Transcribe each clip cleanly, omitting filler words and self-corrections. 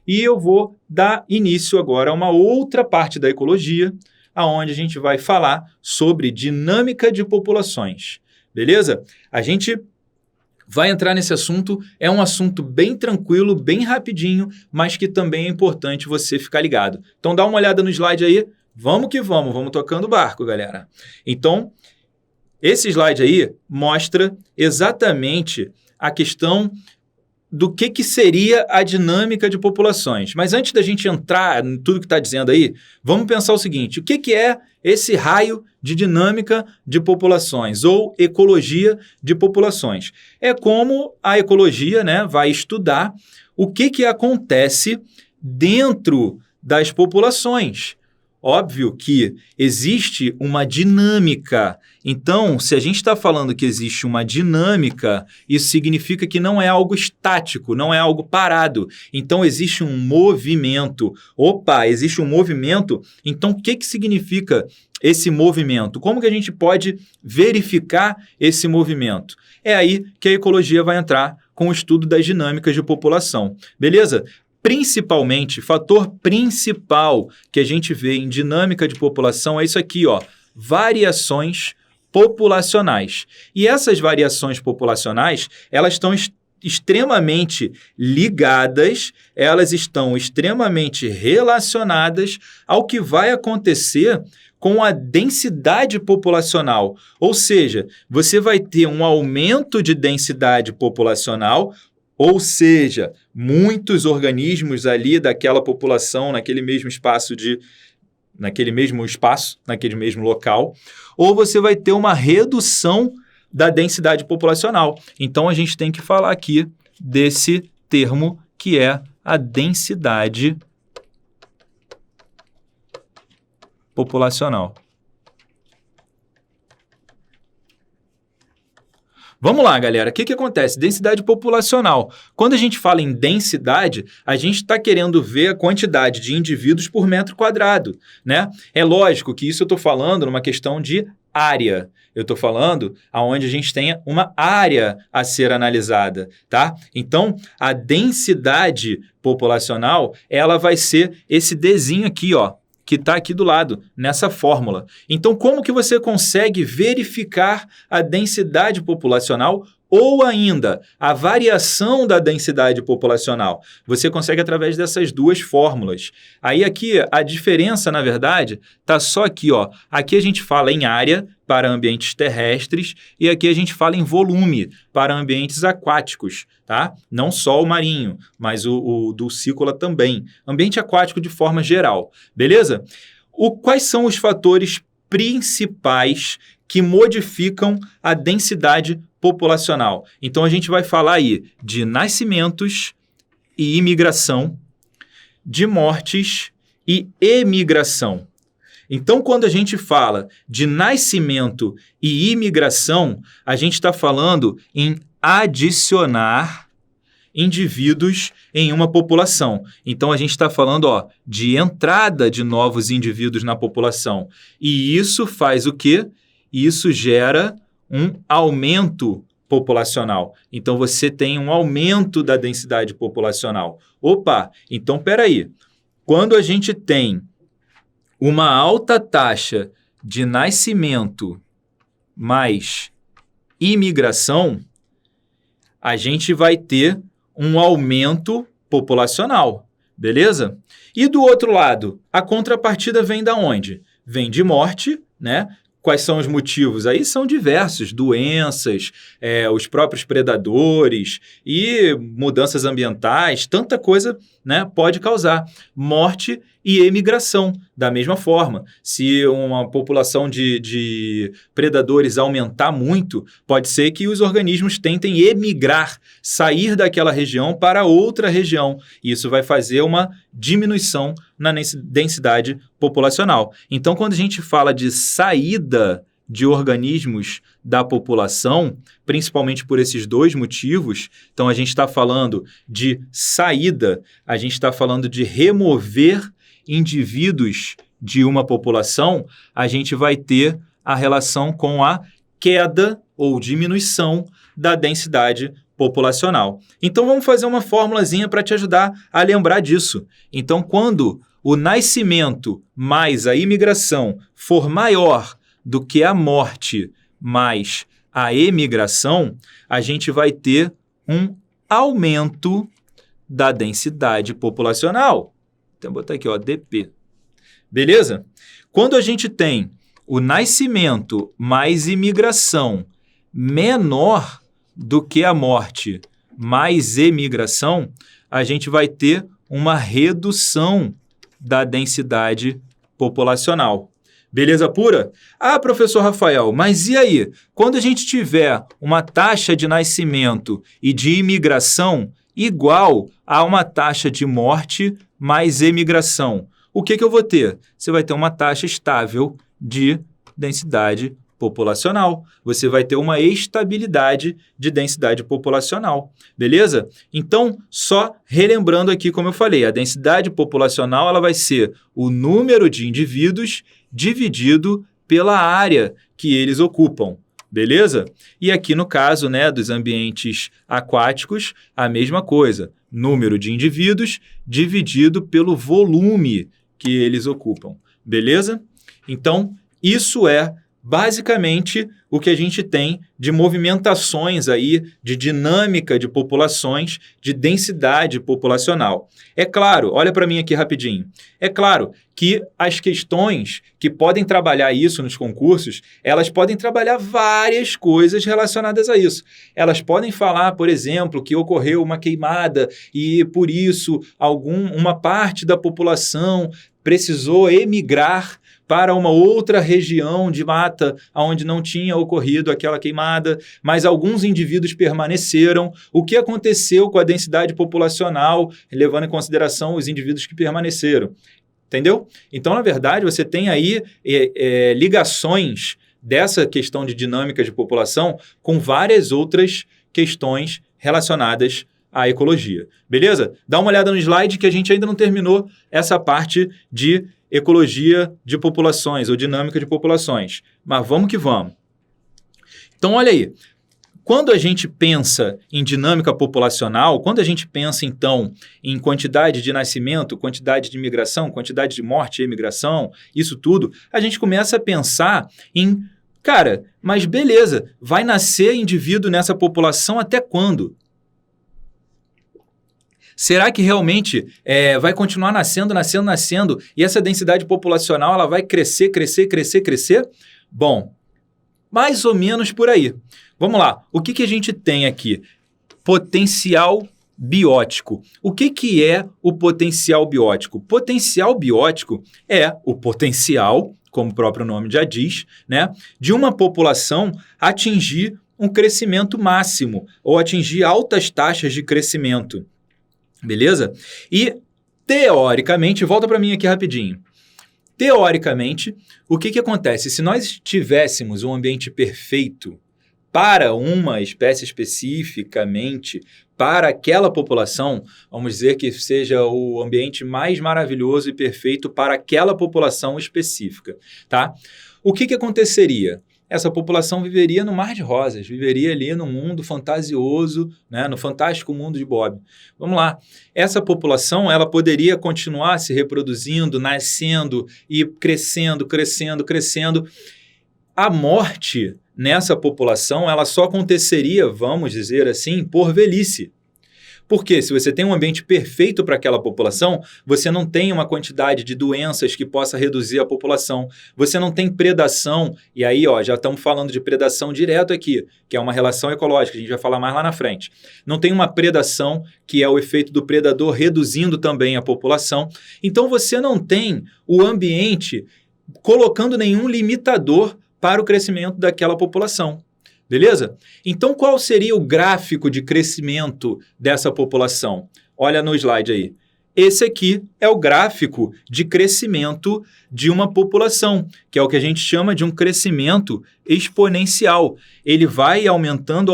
e eu vou dar início agora a uma outra parte da ecologia, aonde a gente vai falar sobre dinâmica de populações. Beleza? A gente vai entrar nesse assunto, é um assunto bem tranquilo, bem rapidinho, mas que também é importante você ficar ligado. Então dá uma olhada no slide aí, vamos que vamos tocando o barco, galera. Então, esse slide aí mostra exatamente a questão do que seria a dinâmica de populações. Mas antes da gente entrar em tudo que está dizendo aí, vamos pensar o seguinte, o que é esse raio de dinâmica de populações ou ecologia de populações? É como a ecologia, né, vai estudar o que acontece dentro das populações. Óbvio que existe uma dinâmica. Então, se a gente está falando que existe uma dinâmica, isso significa que não é algo estático, não é algo parado. Então, existe um movimento. Opa, existe um movimento. Então, o que significa esse movimento? Como que a gente pode verificar esse movimento? É aí que a ecologia vai entrar com o estudo das dinâmicas de população. Beleza? Principalmente, fator principal que a gente vê em dinâmica de população é isso aqui, ó, variações populacionais. E essas variações populacionais, elas estão extremamente ligadas, elas estão extremamente relacionadas ao que vai acontecer com a densidade populacional. Ou seja, você vai ter um aumento de densidade populacional, ou seja, muitos organismos ali daquela população, naquele mesmo local, ou você vai ter uma redução da densidade populacional. Então, a gente tem que falar aqui desse termo que é a densidade populacional. Vamos lá, galera. O que acontece? Densidade populacional. Quando a gente fala em densidade, a gente está querendo ver a quantidade de indivíduos por metro quadrado, né? É lógico que isso eu estou falando numa questão de área. Eu estou falando aonde a gente tenha uma área a ser analisada, tá? Então, a densidade populacional, ela vai ser esse Dzinho aqui, ó, que está aqui do lado, nessa fórmula. Então, como que você consegue verificar a densidade populacional ou ainda a variação da densidade populacional? Você consegue através dessas duas fórmulas. Aí aqui, a diferença, na verdade, está só aqui, ó. Aqui a gente fala em área para ambientes terrestres e aqui a gente fala em volume para ambientes aquáticos, tá? Não só o marinho, mas o dulcícola também. Ambiente aquático de forma geral, beleza? Quais são os fatores principais que modificam a densidade populacional? Então, a gente vai falar aí de nascimentos e imigração, de mortes e emigração. Então, quando a gente fala de nascimento e imigração, a gente está falando em adicionar indivíduos em uma população. Então, a gente está falando, ó, de entrada de novos indivíduos na população. E isso faz o quê? Isso gera um aumento populacional. Então, você tem um aumento da densidade populacional. Opa, então, peraí. Quando a gente tem uma alta taxa de nascimento mais imigração, a gente vai ter um aumento populacional, beleza? E do outro lado, a contrapartida vem da onde? Vem de morte, né? Quais são os motivos? Aí são diversos, doenças, os próprios predadores e mudanças ambientais, tanta coisa, né, pode causar morte e emigração. Da mesma forma, se uma população de predadores aumentar muito, pode ser que os organismos tentem emigrar, sair daquela região para outra região. Isso vai fazer uma diminuição na densidade populacional. Então, quando a gente fala de saída de organismos da população, principalmente por esses dois motivos, então a gente está falando de saída, a gente está falando de remover indivíduos de uma população, a gente vai ter a relação com a queda ou diminuição da densidade populacional. Então, vamos fazer uma formulazinha para te ajudar a lembrar disso. Então, quando o nascimento mais a imigração for maior do que a morte mais a emigração, a gente vai ter um aumento da densidade populacional. Então, vou botar aqui, ó, DP. Beleza? Quando a gente tem o nascimento mais imigração menor do que a morte mais emigração, a gente vai ter uma redução da densidade populacional. Beleza pura? Ah, professor Rafael, mas e aí? Quando a gente tiver uma taxa de nascimento e de imigração igual a uma taxa de morte mais emigração, o que eu vou ter? Você vai ter uma taxa estável de densidade populacional. Você vai ter uma estabilidade de densidade populacional. Beleza? Então, só relembrando aqui, como eu falei, a densidade populacional ela vai ser o número de indivíduos dividido pela área que eles ocupam. Beleza? E aqui no caso, né, dos ambientes aquáticos, a mesma coisa. Número de indivíduos dividido pelo volume que eles ocupam. Beleza? Então, isso é basicamente o que a gente tem de movimentações aí, de dinâmica de populações, de densidade populacional. É claro, olha para mim aqui rapidinho, é claro que as questões que podem trabalhar isso nos concursos, elas podem trabalhar várias coisas relacionadas a isso. Elas podem falar, por exemplo, que ocorreu uma queimada e, por isso, uma parte da população precisou emigrar para uma outra região de mata onde não tinha ocorrido aquela queimada, mas alguns indivíduos permaneceram. O que aconteceu com a densidade populacional, levando em consideração os indivíduos que permaneceram? Entendeu? Então, na verdade, você tem aí ligações dessa questão de dinâmica de população com várias outras questões relacionadas à ecologia. Beleza? Dá uma olhada no slide que a gente ainda não terminou essa parte de ecologia de populações ou dinâmica de populações. Mas vamos que vamos. Então, olha aí. Quando a gente pensa em dinâmica populacional, quando a gente pensa, então, em quantidade de nascimento, quantidade de imigração, quantidade de morte e imigração, isso tudo, a gente começa a pensar em, cara, mas beleza, vai nascer indivíduo nessa população até quando? Será que realmente vai continuar nascendo e essa densidade populacional ela vai crescer? Bom, mais ou menos por aí. Vamos lá, o que a gente tem aqui? Potencial biótico. O que é o potencial biótico? Potencial biótico é o potencial, como o próprio nome já diz, né, de uma população atingir um crescimento máximo ou atingir altas taxas de crescimento. Beleza? E, teoricamente, volta para mim aqui rapidinho. Teoricamente, o que acontece? Se nós tivéssemos um ambiente perfeito para uma espécie especificamente, para aquela população, vamos dizer que seja o ambiente mais maravilhoso e perfeito para aquela população específica, tá? O que aconteceria? Essa população viveria no mar de rosas, viveria ali no mundo fantasioso, né, no fantástico mundo de Bob. Vamos lá. Essa população ela poderia continuar se reproduzindo, nascendo e crescendo. A morte nessa população ela só aconteceria, vamos dizer assim, por velhice. Porque se você tem um ambiente perfeito para aquela população, você não tem uma quantidade de doenças que possa reduzir a população. Você não tem predação. E aí, já estamos falando de predação direto aqui, que é uma relação ecológica. A gente vai falar mais lá na frente. Não tem uma predação, que é o efeito do predador reduzindo também a população. Então, você não tem o ambiente colocando nenhum limitador para o crescimento daquela população. Beleza? Então, qual seria o gráfico de crescimento dessa população? Olha no slide aí. Esse aqui é o gráfico de crescimento de uma população, que é o que a gente chama de um crescimento exponencial. Ele vai aumentando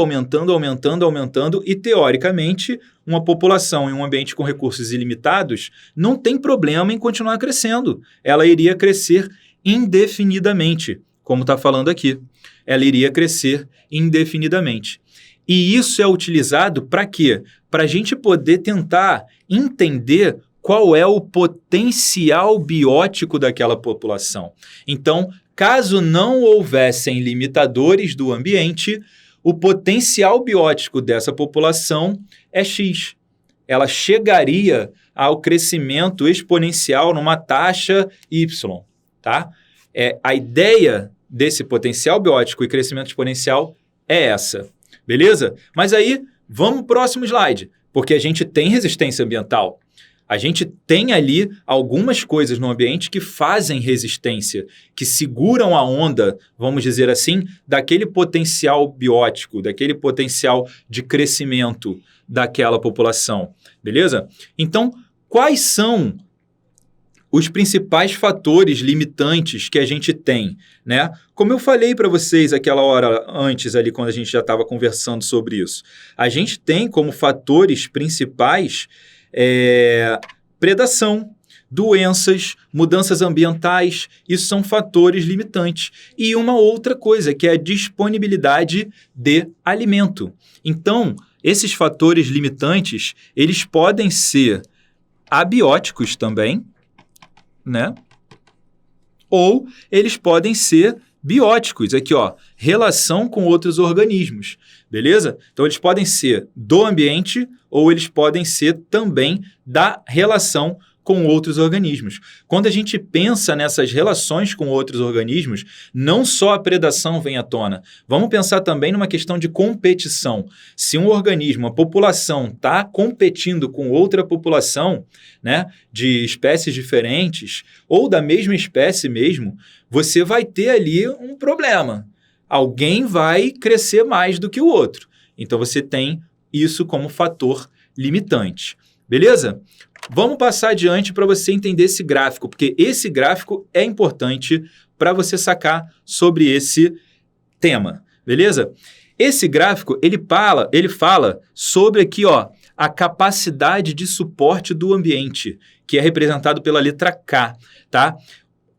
e, teoricamente, uma população em um ambiente com recursos ilimitados não tem problema em continuar crescendo. Ela iria crescer indefinidamente, como está falando aqui. Ela iria crescer indefinidamente. E isso é utilizado para quê? Para a gente poder tentar entender qual é o potencial biótico daquela população. Então, caso não houvessem limitadores do ambiente, o potencial biótico dessa população é X. Ela chegaria ao crescimento exponencial numa taxa Y, tá? A ideia desse potencial biótico e crescimento exponencial é essa, beleza? Mas aí, vamos para o próximo slide, porque a gente tem resistência ambiental. A gente tem ali algumas coisas no ambiente que fazem resistência, que seguram a onda, vamos dizer assim, daquele potencial biótico, daquele potencial de crescimento daquela população, beleza? Então, quais são os principais fatores limitantes que a gente tem, né? Como eu falei para vocês aquela hora antes ali, quando a gente já estava conversando sobre isso, a gente tem como fatores principais predação, doenças, mudanças ambientais, isso são fatores limitantes. E uma outra coisa, que é a disponibilidade de alimento. Então, esses fatores limitantes, eles podem ser abióticos também, né? Ou eles podem ser bióticos, aqui ó, relação com outros organismos, beleza? Então eles podem ser do ambiente ou eles podem ser também da relação com outros organismos. Quando a gente pensa nessas relações com outros organismos, não só a predação vem à tona. Vamos pensar também numa questão de competição. Se um organismo, a população, está competindo com outra população, né, de espécies diferentes, ou da mesma espécie mesmo, você vai ter ali um problema. Alguém vai crescer mais do que o outro. Então você tem isso como fator limitante. Beleza? Vamos passar adiante para você entender esse gráfico, porque esse gráfico é importante para você sacar sobre esse tema, beleza? Esse gráfico, ele fala sobre aqui, ó, a capacidade de suporte do ambiente, que é representado pela letra K, tá?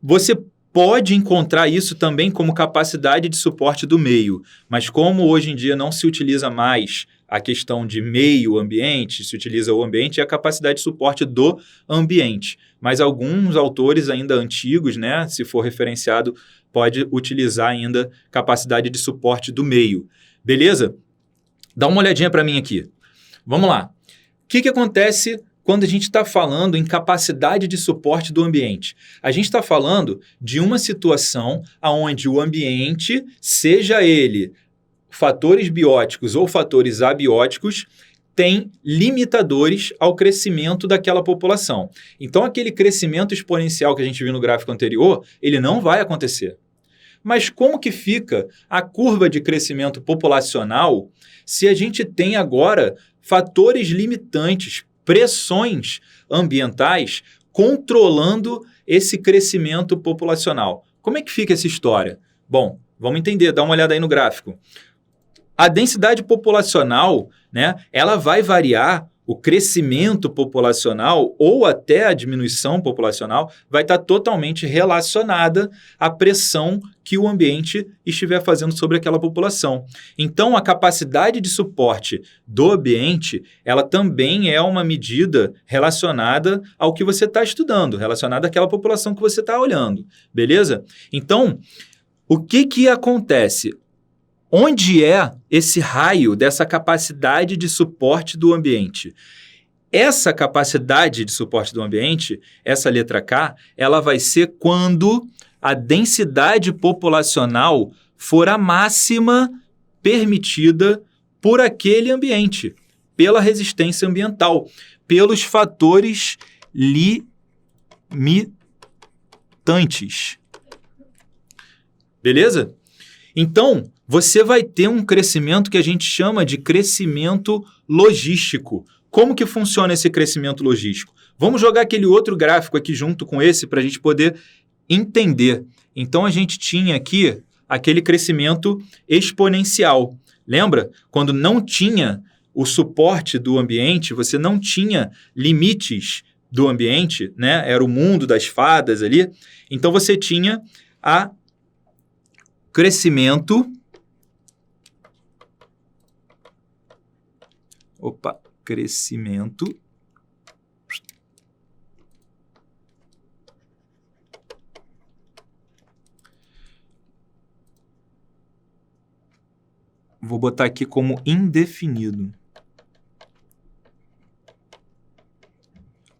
Você pode encontrar isso também como capacidade de suporte do meio, mas como hoje em dia não se utiliza mais a questão de meio ambiente, se utiliza o ambiente e a capacidade de suporte do ambiente. Mas alguns autores ainda antigos, né, se for referenciado, pode utilizar ainda capacidade de suporte do meio. Beleza? Dá uma olhadinha para mim aqui. Vamos lá. O que acontece quando a gente está falando em capacidade de suporte do ambiente? A gente está falando de uma situação onde o ambiente, seja ele fatores bióticos ou fatores abióticos, tem limitadores ao crescimento daquela população. Então, aquele crescimento exponencial que a gente viu no gráfico anterior, ele não vai acontecer. Mas como que fica a curva de crescimento populacional se a gente tem agora fatores limitantes, pressões ambientais controlando esse crescimento populacional? Como é que fica essa história? Bom, vamos entender, dá uma olhada aí no gráfico. A densidade populacional, né, ela vai variar, o crescimento populacional ou até a diminuição populacional vai estar totalmente relacionada à pressão que o ambiente estiver fazendo sobre aquela população. Então, a capacidade de suporte do ambiente, ela também é uma medida relacionada ao que você está estudando, relacionada àquela população que você está olhando, beleza? Então, o que acontece? Onde é esse raio dessa capacidade de suporte do ambiente? Essa capacidade de suporte do ambiente, essa letra K, ela vai ser quando a densidade populacional for a máxima permitida por aquele ambiente, pela resistência ambiental, pelos fatores limitantes. Beleza? Então, você vai ter um crescimento que a gente chama de crescimento logístico. Como que funciona esse crescimento logístico? Vamos jogar aquele outro gráfico aqui junto com esse para a gente poder entender. Então, a gente tinha aqui aquele crescimento exponencial. Lembra? Quando não tinha o suporte do ambiente, você não tinha limites do ambiente, né? Era o mundo das fadas ali. Então, você tinha a crescimento crescimento vou botar aqui como indefinido.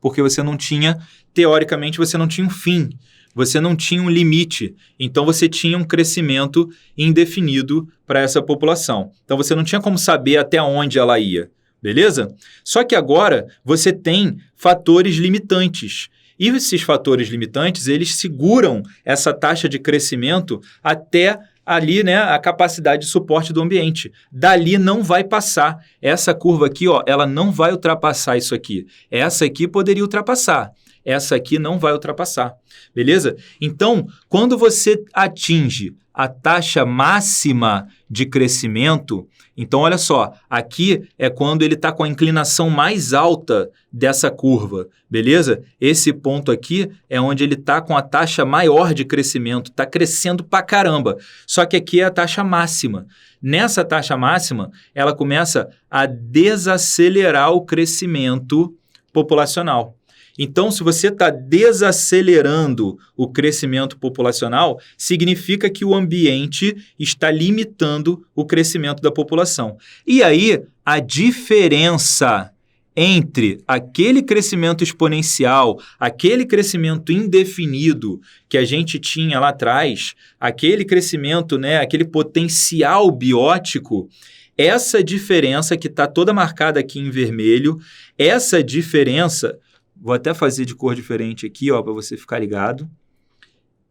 Porque você não tinha, teoricamente, você não tinha um fim, você não tinha um limite. Então, você tinha um crescimento indefinido para essa população. Então, você não tinha como saber até onde ela ia, beleza? Só que agora, você tem fatores limitantes. E esses fatores limitantes, eles seguram essa taxa de crescimento até ali, né, a capacidade de suporte do ambiente. Dali não vai passar. Essa curva aqui, ó, ela não vai ultrapassar isso aqui. Essa aqui poderia ultrapassar. Essa aqui não vai ultrapassar. Beleza? Então, quando você atinge a taxa máxima de crescimento, então olha só, aqui é quando ele está com a inclinação mais alta dessa curva, beleza? Esse ponto aqui é onde ele está com a taxa maior de crescimento, está crescendo pra caramba, só que aqui é a taxa máxima. Nessa taxa máxima, ela começa a desacelerar o crescimento populacional. Então, se você está desacelerando o crescimento populacional, significa que o ambiente está limitando o crescimento da população. E aí, a diferença entre aquele crescimento exponencial, aquele crescimento indefinido que a gente tinha lá atrás, aquele crescimento, né, aquele potencial biótico, essa diferença que está toda marcada aqui em vermelho, essa diferença... Vou até fazer de cor diferente aqui, ó, para você ficar ligado.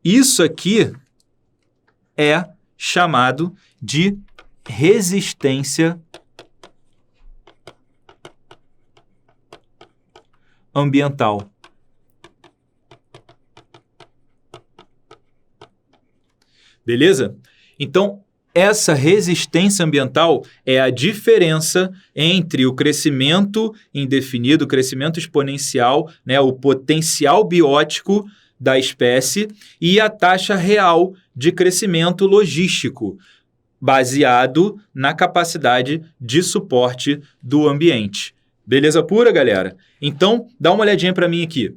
Isso aqui é chamado de resistência ambiental. Beleza? Então, essa resistência ambiental é a diferença entre o crescimento indefinido, o crescimento exponencial, né, o potencial biótico da espécie e a taxa real de crescimento logístico, baseado na capacidade de suporte do ambiente. Beleza pura, galera? Então, dá uma olhadinha para mim aqui.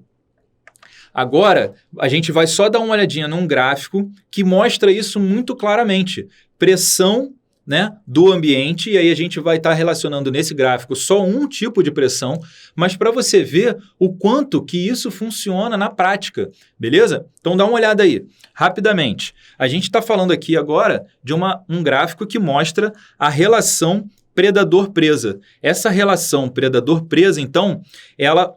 Agora, a gente vai só dar uma olhadinha num gráfico que mostra isso muito claramente. Pressão, né, do ambiente, e aí a gente vai estar relacionando nesse gráfico só um tipo de pressão, mas para você ver o quanto que isso funciona na prática, beleza? Então dá uma olhada aí, rapidamente. A gente está falando aqui agora de um gráfico que mostra a relação predador-presa. Essa relação predador-presa, então, ela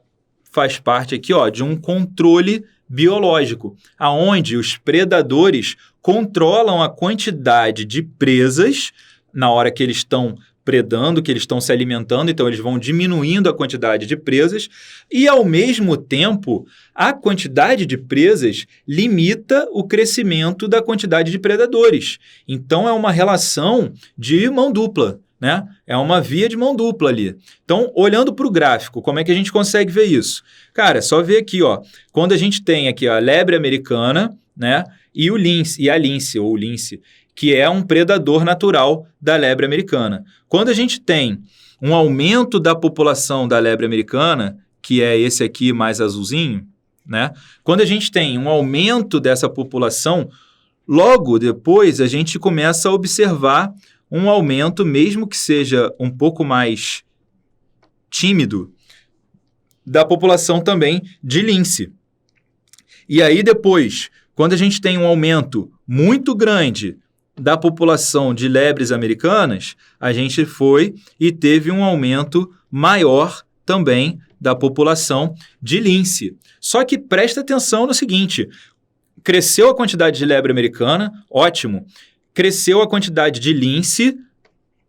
faz parte aqui, ó, de um controle biológico, aonde os predadores controlam a quantidade de presas na hora que eles estão predando, que eles estão se alimentando, então eles vão diminuindo a quantidade de presas e, ao mesmo tempo, a quantidade de presas limita o crescimento da quantidade de predadores. Então, é uma relação de mão dupla, né? É uma via de mão dupla ali. Então, olhando para o gráfico, como é que a gente consegue ver isso? Cara, é só ver aqui, ó, quando a gente tem aqui a lebre americana, né, e o lince, e a lince, ou o lince, que é um predador natural da lebre americana. Quando a gente tem um aumento da população da lebre americana, que é esse aqui mais azulzinho, né? Quando a gente tem um aumento dessa população, logo depois a gente começa a observar um aumento, mesmo que seja um pouco mais tímido, da população também de lince. E aí depois, quando a gente tem um aumento muito grande da população de lebres americanas, a gente foi e teve um aumento maior também da população de lince. Só que presta atenção no seguinte, cresceu a quantidade de lebre americana, ótimo. Cresceu a quantidade de lince,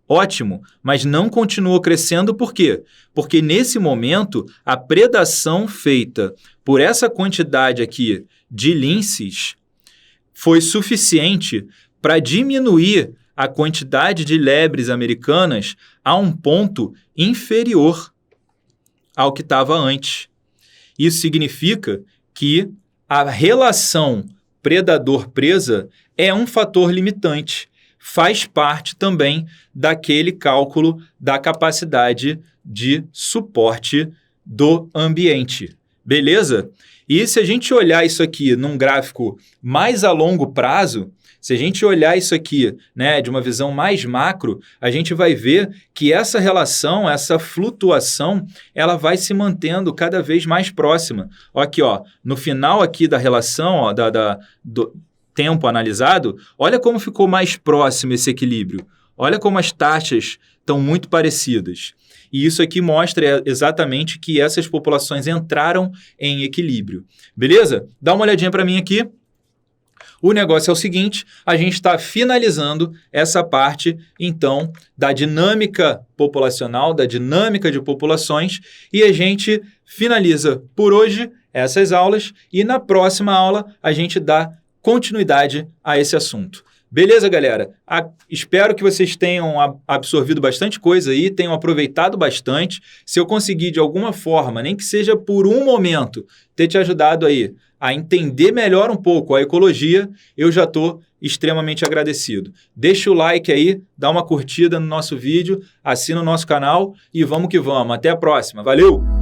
ótimo, mas não continuou crescendo por quê? Porque nesse momento a predação feita por essa quantidade aqui de linces foi suficiente para diminuir a quantidade de lebres americanas a um ponto inferior ao que estava antes. Isso significa que a relação predador-presa é um fator limitante. faz parte também daquele cálculo da capacidade de suporte do ambiente. Beleza? E se a gente olhar isso aqui num gráfico mais a longo prazo, se a gente olhar isso aqui, né, de uma visão mais macro, a gente vai ver que essa relação, essa flutuação, ela vai se mantendo cada vez mais próxima. Ó, aqui, ó, no final aqui da relação, ó, do tempo analisado, olha como ficou mais próximo esse equilíbrio. Olha como as taxas estão muito parecidas. E isso aqui mostra exatamente que essas populações entraram em equilíbrio. Beleza? Dá uma olhadinha para mim aqui. O negócio é o seguinte, a gente está finalizando essa parte, então, da dinâmica populacional, da dinâmica de populações, e a gente finaliza por hoje essas aulas, e na próxima aula a gente dá continuidade a esse assunto. Beleza, galera? Espero que vocês tenham absorvido bastante coisa aí, tenham aproveitado bastante. Se eu conseguir, de alguma forma, nem que seja por um momento, ter te ajudado aí a entender melhor um pouco a ecologia, eu já estou extremamente agradecido. Deixa o like aí, dá uma curtida no nosso vídeo, assina o nosso canal e vamos que vamos. Até a próxima. Valeu!